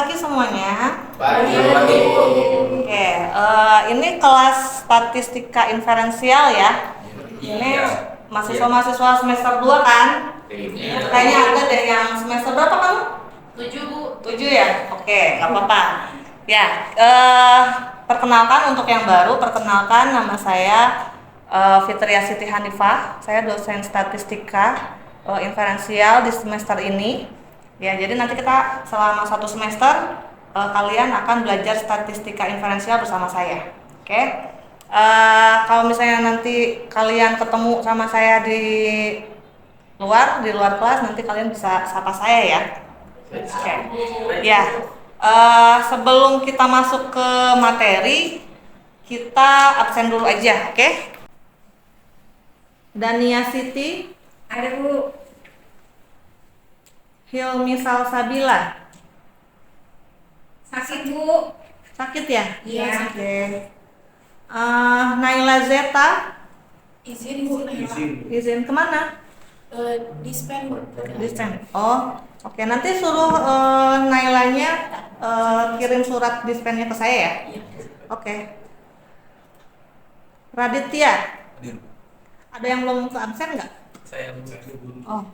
pagi semuanya. Pagi. Oke, ini kelas statistika inferensial ya. Ini mahasiswa-mahasiswa semester 2 kan? Iya. Kayaknya ada deh yang semester berapa kamu? 7 Bu. 7 ya? Oke, nggak apa-apa. Ya, perkenalkan untuk yang baru, perkenalkan nama saya Fitria Siti Hanifah. Saya dosen statistika inferensial di semester ini. Ya, jadi nanti kita selama 1 semester kalian akan belajar statistika inferensial bersama saya. Oke. Kalau misalnya nanti kalian ketemu sama saya di luar kelas, nanti kalian bisa sapa saya ya. Oke. Ya. Sebelum kita masuk ke materi, kita absen dulu aja, oke? Dania Siti, Ada Bu. Hilmi Salsabila. Sakit Bu. Sakit ya? Iya. Oke. Naila Zeta, Izin Bu. izin kemana? Dispen Bu. Dispen. Oh, oke. Nanti suruh Nailanya kirim surat dispennya ke saya ya. Iya. Oke. Raditya, ada yang belum ke absen nggak? Saya Oh,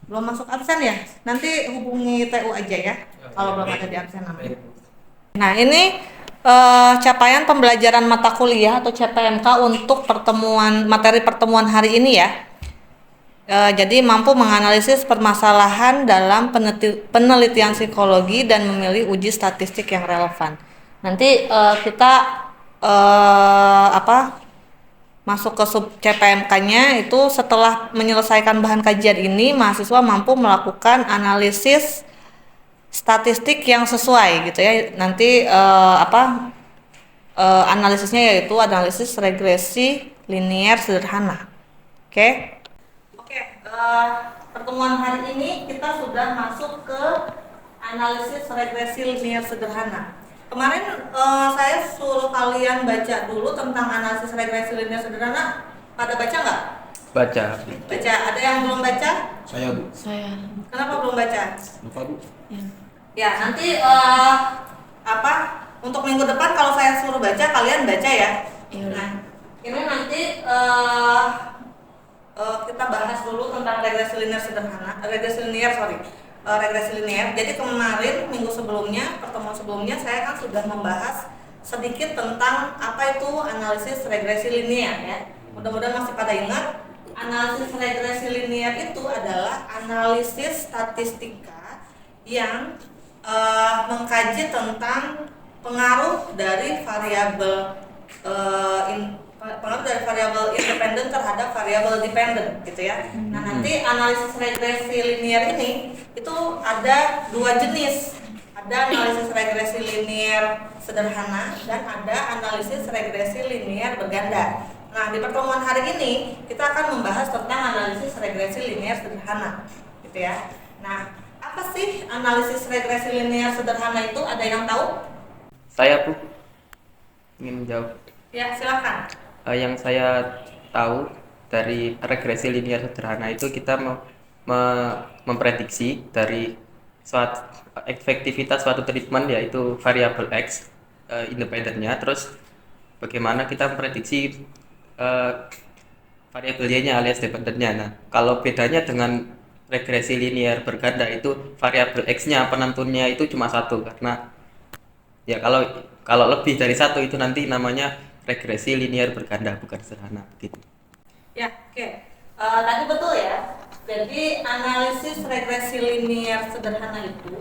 belum masuk absen ya? Nanti hubungi TU aja ya, kalau belum ada di absen namanya. Nah, ini capaian pembelajaran mata kuliah atau CPMK untuk materi pertemuan hari ini ya. Jadi mampu menganalisis permasalahan dalam penelitian psikologi dan memilih uji statistik yang relevan. Nanti kita masuk ke sub CPMK-nya itu setelah menyelesaikan bahan kajian ini, mahasiswa mampu melakukan analisis statistik yang sesuai gitu ya. Nanti analisisnya yaitu analisis regresi linear sederhana. Oke. Pertemuan hari ini kita sudah masuk ke analisis regresi linear sederhana. Kemarin saya suruh kalian baca dulu tentang analisis regresi linear sederhana. Pada baca nggak? baca. Baca. Ada yang belum baca? Saya Bu. Saya. Kenapa belum baca? Lupa Bu. Ya, nanti untuk minggu depan kalau saya suruh baca, kalian baca ya. Iya. Nah, ini nanti kita bahas dulu tentang regresi linear sederhana, regresi linear. Jadi kemarin minggu sebelumnya, pertemuan sebelumnya saya kan sudah membahas sedikit tentang apa itu analisis regresi linear ya. Mudah-mudahan masih pada ingat. Analisis regresi linear itu adalah analisis statistika yang mengkaji tentang pengaruh dari variabel independen terhadap variabel dependen gitu ya. Nah, nanti analisis regresi linear ini itu ada 2 jenis. Ada analisis regresi linear sederhana dan ada analisis regresi linear berganda. Nah, di pertemuan hari ini kita akan membahas tentang analisis regresi linear sederhana gitu ya. Nah, apa sih analisis regresi linear sederhana itu? Ada yang tahu? Saya Bu ingin menjawab. Ya, silakan. Yang saya tahu dari regresi linear sederhana itu kita memprediksi dari efektivitas suatu treatment yaitu variabel X independennya, terus bagaimana kita memprediksi variabel Y-nya alias dependennya. Nah, kalau bedanya dengan regresi linear berganda itu variabel X-nya penentunya itu cuma 1, karena ya kalau lebih dari 1 itu nanti namanya regresi linear berganda, bukan sederhana begitu. Ya, oke. Tadi betul ya. Jadi analisis regresi linear sederhana itu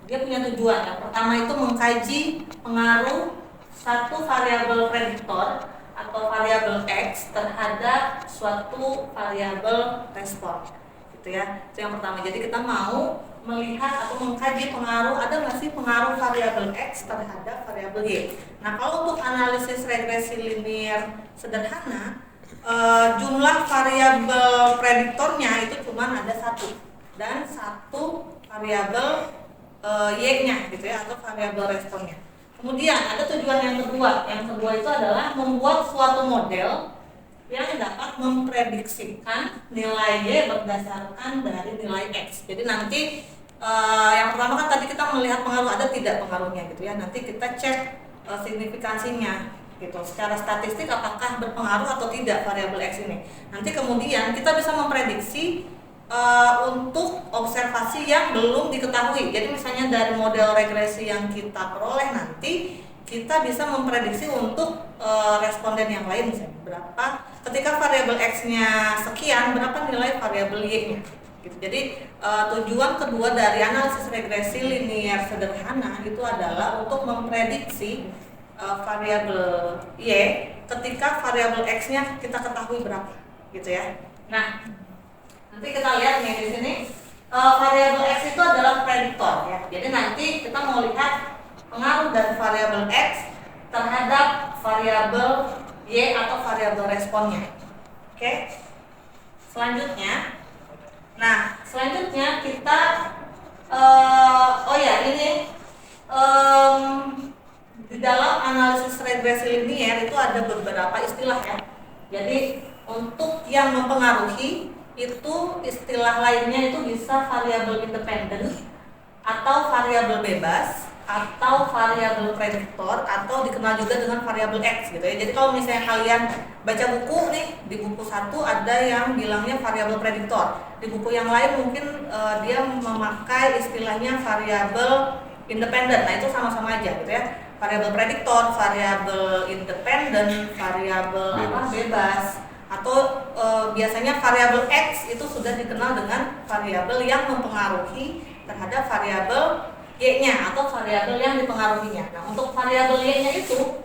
dia punya tujuan. Yang pertama itu mengkaji pengaruh satu variabel prediktor atau variabel X terhadap suatu variabel respon. Gitu ya. Itu yang pertama. Jadi kita mau melihat atau mengkaji pengaruh, ada nggak sih pengaruh variabel X terhadap variabel Y. Nah, kalau untuk analisis regresi linear sederhana, jumlah variabel prediktornya itu cuma ada 1 dan 1 variabel Y-nya gitu ya, atau variabel responnya. Kemudian ada tujuan yang kedua. Yang kedua itu adalah membuat suatu model yang dapat memprediksikan nilai Y berdasarkan dari nilai X. Jadi nanti yang pertama kan tadi kita melihat pengaruh ada tidak pengaruhnya gitu ya. Nanti kita cek signifikansinya gitu. Secara statistik apakah berpengaruh atau tidak variabel X ini. Nanti kemudian kita bisa memprediksi untuk observasi yang belum diketahui. Jadi misalnya dari model regresi yang kita peroleh nanti kita bisa memprediksi untuk responden yang lain misalnya berapa ketika variabel X-nya sekian berapa nilai variabel Y-nya gitu. Jadi tujuan kedua dari analisis regresi linear sederhana itu adalah untuk memprediksi variabel Y ketika variabel X-nya kita ketahui berapa gitu ya. Nah, nanti kita lihat nih di sini variabel X itu adalah prediktor ya. Jadi nanti kita mau lihat pengaruh dari variabel X terhadap variabel Y atau variabel responnya. Oke. Selanjutnya, selanjutnya kita di dalam analisis regresi linear itu ada beberapa istilah ya. Jadi untuk yang mempengaruhi itu istilah lainnya itu bisa variabel independen atau variabel bebas atau variabel prediktor atau dikenal juga dengan variabel X gitu ya. Jadi kalau misalnya kalian baca buku nih, di buku 1 ada yang bilangnya variabel prediktor. Di buku yang lain mungkin dia memakai istilahnya variabel independen. Nah, itu sama-sama aja gitu ya. Variabel prediktor, variabel independen, variabel bebas atau biasanya variabel X itu sudah dikenal dengan variabel yang mempengaruhi terhadap variabel Y-nya atau variabel yang dipengaruhinya. Nah, untuk variabel Y-nya itu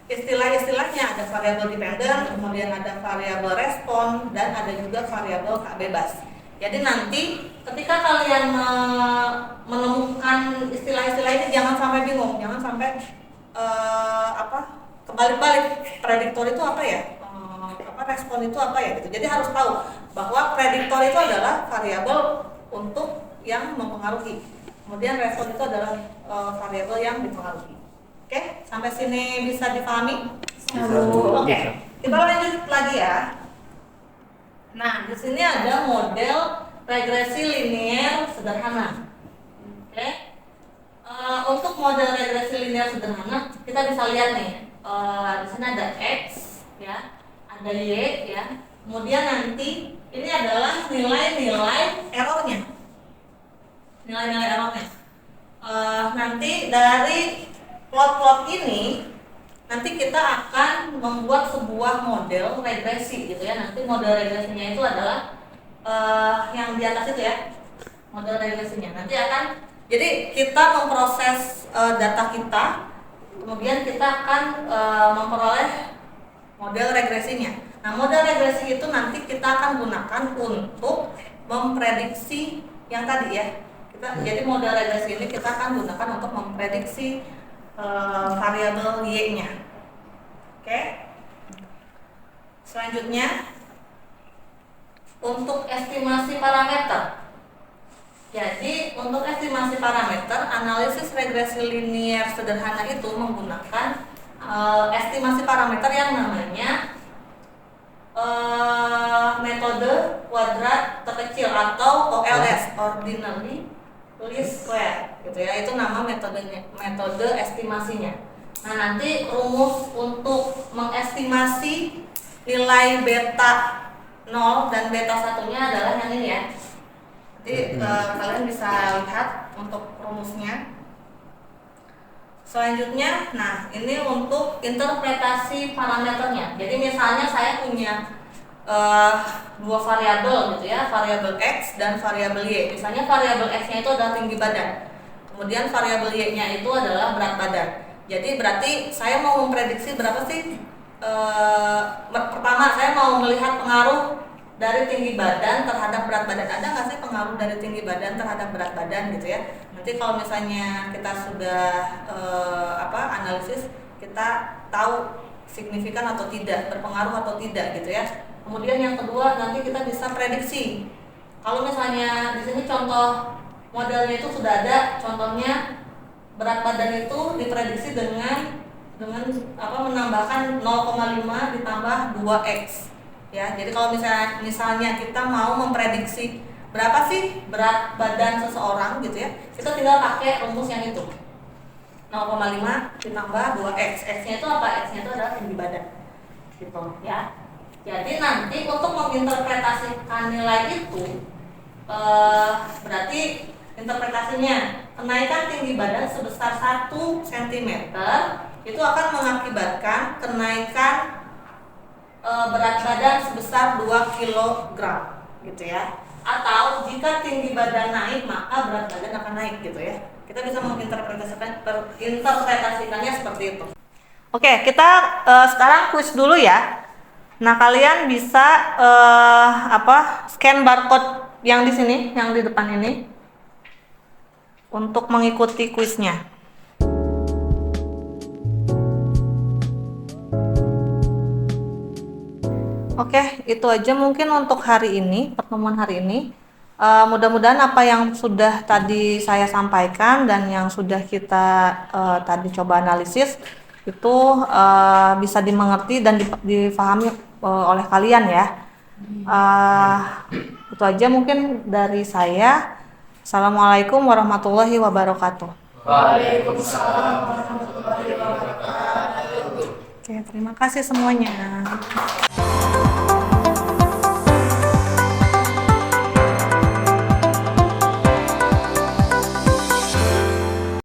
istilah-istilahnya ada variabel dependen, kemudian ada variabel respon, dan ada juga variabel bebas. Jadi nanti ketika kalian menemukan istilah-istilah ini jangan sampai bingung, jangan sampai kebalik-balik. Prediktor itu apa ya? Respon itu apa ya gitu. Jadi harus tahu bahwa prediktor itu adalah variabel untuk yang mempengaruhi. Kemudian respon itu adalah variabel yang dipengaruhi. Oke, sampai sini bisa dipahami? Oke. Kita lanjut lagi ya. Nah, di sini ada model regresi linear sederhana. Oke. Untuk model regresi linear sederhana, kita bisa lihat nih. Di sini ada X ya, ada Y ya. Kemudian nanti ini adalah nilai-nilai errornya. Nilai-nilai errornya. Nanti dari plot-plot ini nanti kita akan membuat sebuah model regresi gitu ya. Nanti model regresinya itu adalah yang di atas itu ya, model regresinya. Nanti akan, jadi kita memproses data kita, kemudian kita akan memperoleh model regresinya. Nah, model regresi itu nanti kita akan gunakan untuk memprediksi yang tadi ya. Jadi model regresi ini kita akan gunakan untuk memprediksi variabel Y-nya. Oke. Selanjutnya untuk estimasi parameter. Jadi untuk estimasi parameter, analisis regresi linear sederhana itu menggunakan estimasi parameter yang namanya metode kuadrat terkecil atau OLS, ordinary least square gitu ya. Itu nama metode estimasinya. Nah, nanti rumus untuk mengestimasi nilai beta 0 dan beta 1-nya adalah yang ini ya. Nanti kalian bisa lihat untuk rumusnya. Selanjutnya, nah ini untuk interpretasi parameternya. Jadi misalnya saya punya dua variabel gitu ya, variabel X dan variabel Y. Misalnya variabel X-nya itu adalah tinggi badan, kemudian variabel Y-nya itu adalah berat badan. Jadi berarti saya mau memprediksi berapa sih? Pertama saya mau melihat pengaruh dari tinggi badan terhadap berat badan. Ada nggak sih pengaruh dari tinggi badan terhadap berat badan gitu ya? Nanti kalau misalnya kita sudah analisis, kita tahu signifikan atau tidak, berpengaruh atau tidak gitu ya. Kemudian yang kedua nanti kita bisa prediksi. Kalau misalnya di sini contoh modelnya itu sudah ada, contohnya berat badan itu diprediksi dengan menambahkan 0,5 ditambah 2x. Ya, jadi kalau misalnya kita mau memprediksi berapa sih berat badan seseorang gitu ya, kita tinggal pakai rumus yang itu 0,5 ditambah 2x. X-nya itu apa? X-nya itu adalah tinggi badan gitu ya. Jadi nanti untuk menginterpretasikan nilai itu berarti interpretasinya kenaikan tinggi badan sebesar 1 cm itu akan mengakibatkan kenaikan berat badan sebesar 2 kg gitu ya. Atau jika tinggi badan naik maka berat badan akan naik gitu ya. Kita bisa menginterpretasikannya seperti itu. Oke, kita sekarang kuis dulu ya. Nah, kalian bisa scan barcode yang di sini, yang di depan ini untuk mengikuti kuisnya. Oke, itu aja mungkin untuk hari ini, pertemuan hari ini. Mudah-mudahan apa yang sudah tadi saya sampaikan dan yang sudah kita tadi coba analisis itu bisa dimengerti dan difahami oleh kalian ya. Itu aja mungkin dari saya. Assalamualaikum warahmatullahi wabarakatuh. Waalaikumsalam warahmatullahi wabarakatuh. Oke, terima kasih semuanya.